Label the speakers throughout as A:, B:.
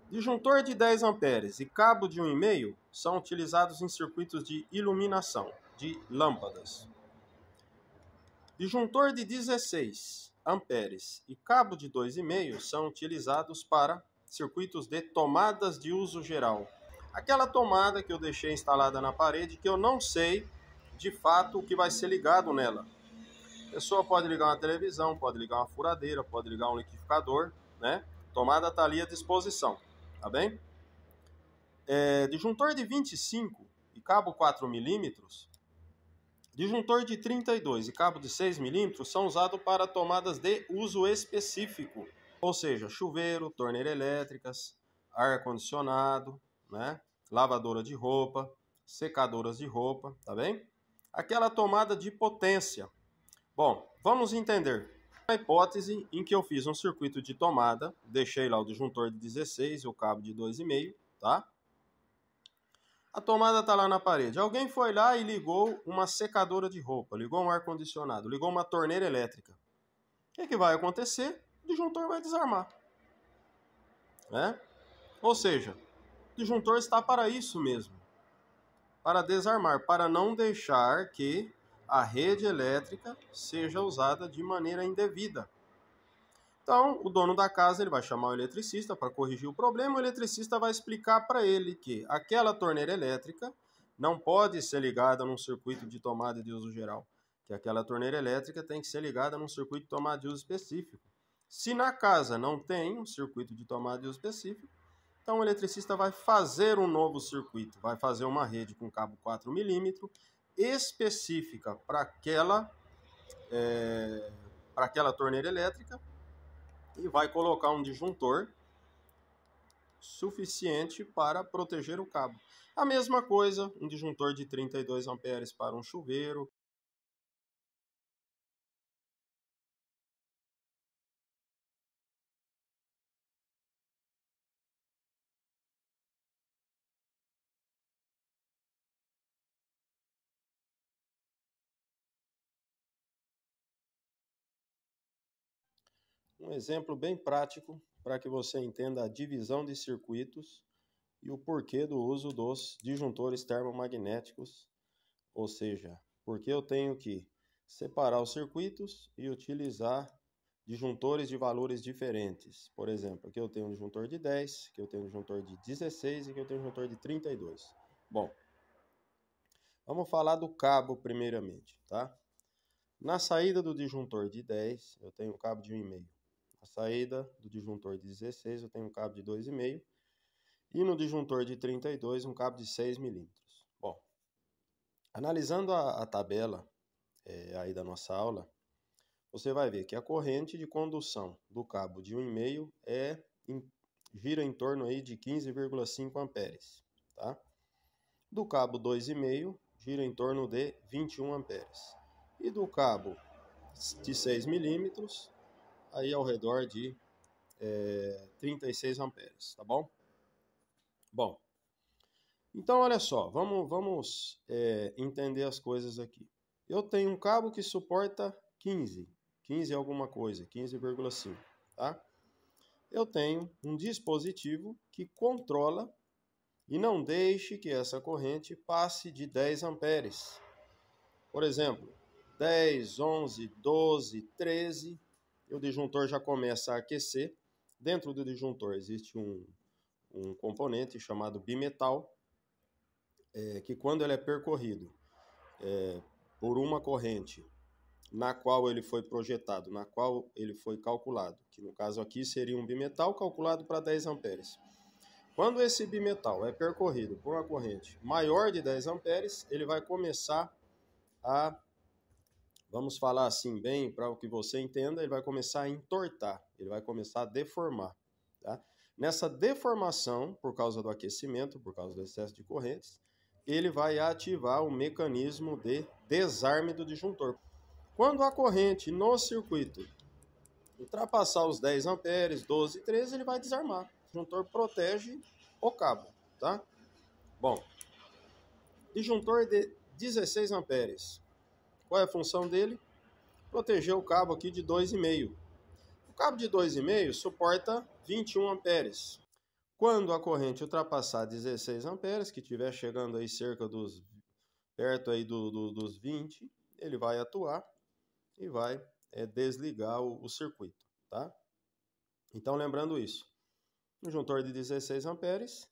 A: Disjuntor de 10 amperes e cabo de 1,5 são utilizados em circuitos de iluminação, de lâmpadas. Disjuntor de 16 amperes e cabo de 2,5 são utilizados para circuitos de tomadas de uso geral. Aquela tomada que eu deixei instalada na parede que eu não sei de fato o que vai ser ligado nela. A pessoa pode ligar uma televisão, pode ligar uma furadeira, pode ligar um liquidificador, né? A tomada está ali à disposição, tá bem? Disjuntor de 25 e cabo 4 milímetros, disjuntor de 32 e cabo de 6 milímetros são usados para tomadas de uso específico, ou seja, chuveiro, torneira elétricas, ar-condicionado, né? Lavadora de roupa, secadoras de roupa, tá bem? Aquela tomada de potência. Bom, vamos entender. A hipótese em que eu fiz um circuito de tomada, deixei lá o disjuntor de 16 e o cabo de 2,5, tá? A tomada está lá na parede. Alguém foi lá e ligou uma secadora de roupa, ligou um ar-condicionado, ligou uma torneira elétrica. O que vai acontecer? O disjuntor vai desarmar, né? Ou seja, o disjuntor está para isso mesmo, para desarmar, para não deixar que a rede elétrica seja usada de maneira indevida. Então, o dono da casa ele vai chamar o eletricista para corrigir o problema. O eletricista vai explicar para ele que aquela torneira elétrica não pode ser ligada num circuito de tomada de uso geral, que aquela torneira elétrica tem que ser ligada num circuito de tomada de uso específico. Se na casa não tem um circuito de tomada de uso específico, então o eletricista vai fazer um novo circuito, vai fazer uma rede com cabo 4 milímetros específica para aquela torneira elétrica, e vai colocar um disjuntor suficiente para proteger o cabo. A mesma coisa, um disjuntor de 32 amperes para um chuveiro. Um exemplo bem prático para que você entenda a divisão de circuitos e o porquê do uso dos disjuntores termomagnéticos, ou seja, porque eu tenho que separar os circuitos e utilizar disjuntores de valores diferentes. Por exemplo, aqui eu tenho um disjuntor de 10, aqui eu tenho um disjuntor de 16 e aqui eu tenho um disjuntor de 32. Bom, vamos falar do cabo primeiramente, tá? Na saída do disjuntor de 10, eu tenho um cabo de 1,5. Na saída do disjuntor de 16, eu tenho um cabo de 2,5. E no disjuntor de 32, um cabo de 6 milímetros. Bom, analisando a tabela aí da nossa aula, você vai ver que a corrente de condução do cabo de 1,5 gira em torno aí de 15,5 amperes, tá? Do cabo 2,5 gira em torno de 21 amperes. E do cabo de 6 milímetros, aí ao redor de 36 amperes, tá bom? Bom, então olha só, vamos entender as coisas aqui. Eu tenho um cabo que suporta 15 alguma coisa, 15,5, tá? Eu tenho um dispositivo que controla e não deixe que essa corrente passe de 10 amperes. Por exemplo, 10, 11, 12, 13, e o disjuntor já começa a aquecer. Dentro do disjuntor existe um componente chamado bimetal, que quando ele é percorrido por uma corrente na qual ele foi projetado, na qual ele foi calculado, que no caso aqui seria um bimetal calculado para 10 amperes. Quando esse bimetal é percorrido por uma corrente maior de 10 amperes, ele vai começar a, vamos falar assim bem, para que você entenda, ele vai começar a entortar, ele vai começar a deformar, tá? Nessa deformação, por causa do aquecimento, por causa do excesso de correntes, ele vai ativar o mecanismo de desarme do disjuntor. Quando a corrente no circuito ultrapassar os 10 amperes, 12, 13, ele vai desarmar. O disjuntor protege o cabo, tá? Bom, disjuntor de 16 amperes. Qual é a função dele? Proteger o cabo aqui de 2,5. O cabo de 2,5 suporta 21 amperes. Quando a corrente ultrapassar 16 amperes, que estiver chegando aí perto aí dos 20, ele vai atuar e vai desligar o circuito, tá? Então, lembrando isso, o disjuntor de 16 amperes,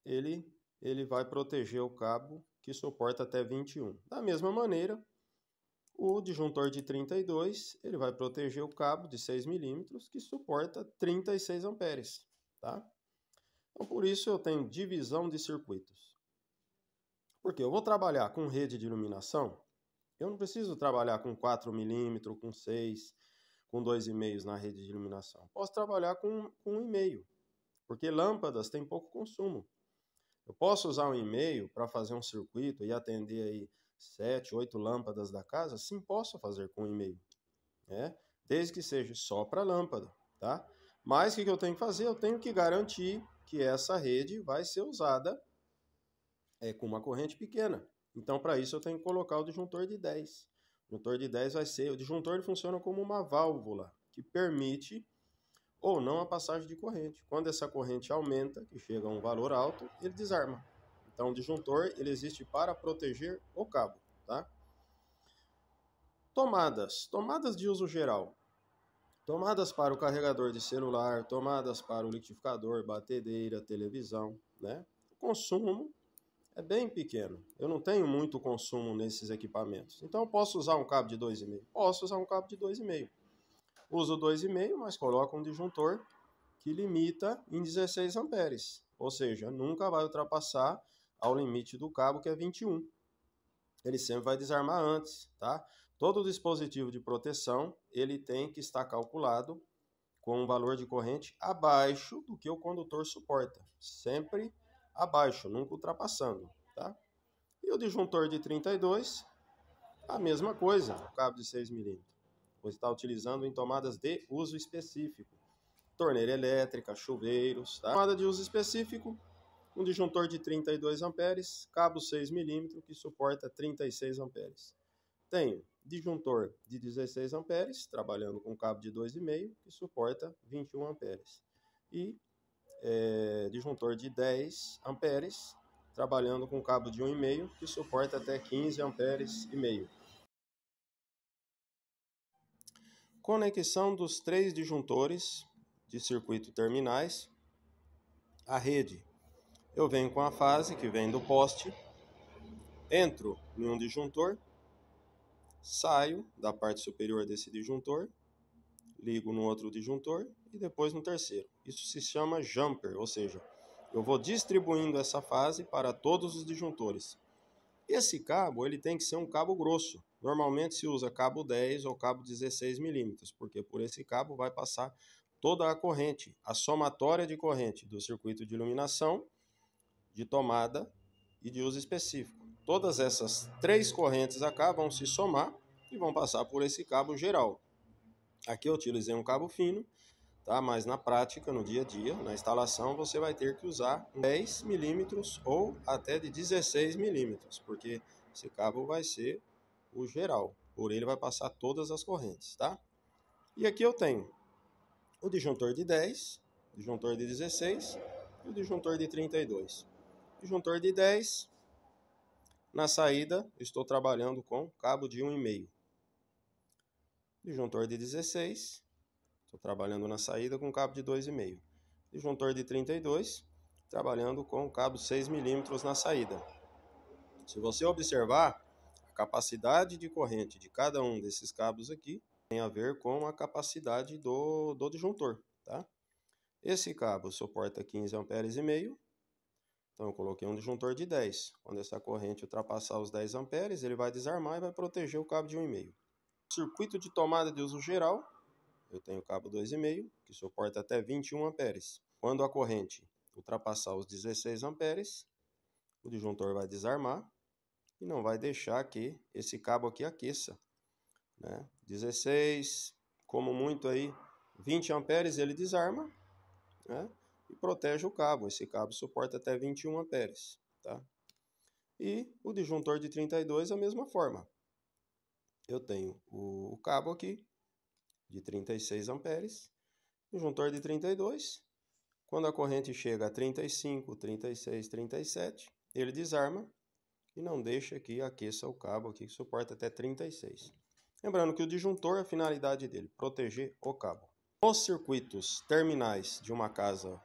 A: ele vai proteger o cabo que suporta até 21. Da mesma maneira, o disjuntor de 32, ele vai proteger o cabo de 6 milímetros que suporta 36 amperes, tá? Então, por isso eu tenho divisão de circuitos. Porque eu vou trabalhar com rede de iluminação, eu não preciso trabalhar com 4 milímetros, com 6, com 2,5 na rede de iluminação. Posso trabalhar com 1,5, porque lâmpadas têm pouco consumo. Eu posso usar 1,5 para fazer um circuito e atender aí 7, 8 lâmpadas da casa? Sim, posso fazer com 1,5, né? Desde que seja só para lâmpada, tá? Mas o que eu tenho que fazer? Eu tenho que garantir que essa rede vai ser usada com uma corrente pequena. Então, para isso, eu tenho que colocar o disjuntor de 10. O disjuntor de 10 vai ser... O disjuntor ele funciona como uma válvula que permite ou não a passagem de corrente. Quando essa corrente aumenta, que chega a um valor alto, ele desarma. Então, o disjuntor ele existe para proteger o cabo, tá? Tomadas de uso geral. Tomadas para o carregador de celular, tomadas para o liquidificador, batedeira, televisão, né? O consumo é bem pequeno. Eu não tenho muito consumo nesses equipamentos. Então, eu posso usar um cabo de 2,5? Posso usar um cabo de 2,5. Uso 2,5, mas coloco um disjuntor que limita em 16 amperes. Ou seja, nunca vai ultrapassar ao limite do cabo, que é 21. Ele sempre vai desarmar antes, tá? Todo dispositivo de proteção, ele tem que estar calculado com um valor de corrente abaixo do que o condutor suporta. Sempre abaixo, nunca ultrapassando, tá? E o disjuntor de 32, a mesma coisa, o cabo de 6 milímetros. Você está utilizando em tomadas de uso específico. Torneira elétrica, chuveiros, tá? Tomada de uso específico, um disjuntor de 32 amperes, cabo 6 milímetros que suporta 36 amperes. Tenho disjuntor de 16 amperes, trabalhando com cabo de 2,5, que suporta 21 amperes. E disjuntor de 10 amperes, trabalhando com cabo de 1,5, que suporta até 15 amperes e meio. Conexão dos 3 disjuntores de circuito terminais à rede. Eu venho com a fase que vem do poste, entro em um disjuntor, saio da parte superior desse disjuntor, ligo no outro disjuntor e depois no terceiro. Isso se chama jumper, ou seja, eu vou distribuindo essa fase para todos os disjuntores. Esse cabo ele tem que ser um cabo grosso. Normalmente se usa cabo 10 ou cabo 16 milímetros, porque por esse cabo vai passar toda a corrente, a somatória de corrente do circuito de iluminação, de tomada e de uso específico. Todas essas 3 correntes acá vão se somar e vão passar por esse cabo geral. Aqui eu utilizei um cabo fino, tá? Mas na prática, no dia a dia, na instalação, você vai ter que usar 10 milímetros ou até de 16 milímetros, porque esse cabo vai ser o geral. Por ele vai passar todas as correntes, tá? E aqui eu tenho o disjuntor de 10, o disjuntor de 16 e o disjuntor de 32. O disjuntor de 10, na saída, eu estou trabalhando com cabo de 1,5. Disjuntor de 16, estou trabalhando na saída com cabo de 2,5. Disjuntor de 32, trabalhando com cabo 6 milímetros na saída. Se você observar, a capacidade de corrente de cada um desses cabos aqui tem a ver com a capacidade do disjuntor, tá? Esse cabo suporta 15 amperes e meio, então eu coloquei um disjuntor de 10. Quando essa corrente ultrapassar os 10 amperes, ele vai desarmar e vai proteger o cabo de 1,5. Circuito de tomada de uso geral, eu tenho cabo 2,5, que suporta até 21 amperes. Quando a corrente ultrapassar os 16 amperes, o disjuntor vai desarmar e não vai deixar que esse cabo aqui aqueça, né? 16, como muito aí, 20 amperes ele desarma, né? E protege o cabo. Esse cabo suporta até 21 amperes, tá? E o disjuntor de 32 a mesma forma. Eu tenho o cabo aqui de 36 amperes, disjuntor de 32, Quando a corrente chega a 35, 36, 37, ele desarma e não deixa que aqueça o cabo aqui, que suporta até 36. Lembrando que o disjuntor, a finalidade dele, proteger o cabo. Nos circuitos terminais de uma casa,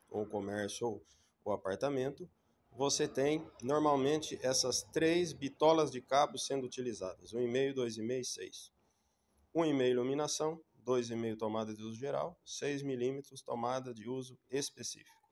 A: ou comércio, ou apartamento, você tem normalmente essas 3 bitolas de cabo sendo utilizadas, 1,5, 2,5 e 6. 1,5 iluminação, 2,5 tomada de uso geral, 6 milímetros tomada de uso específico.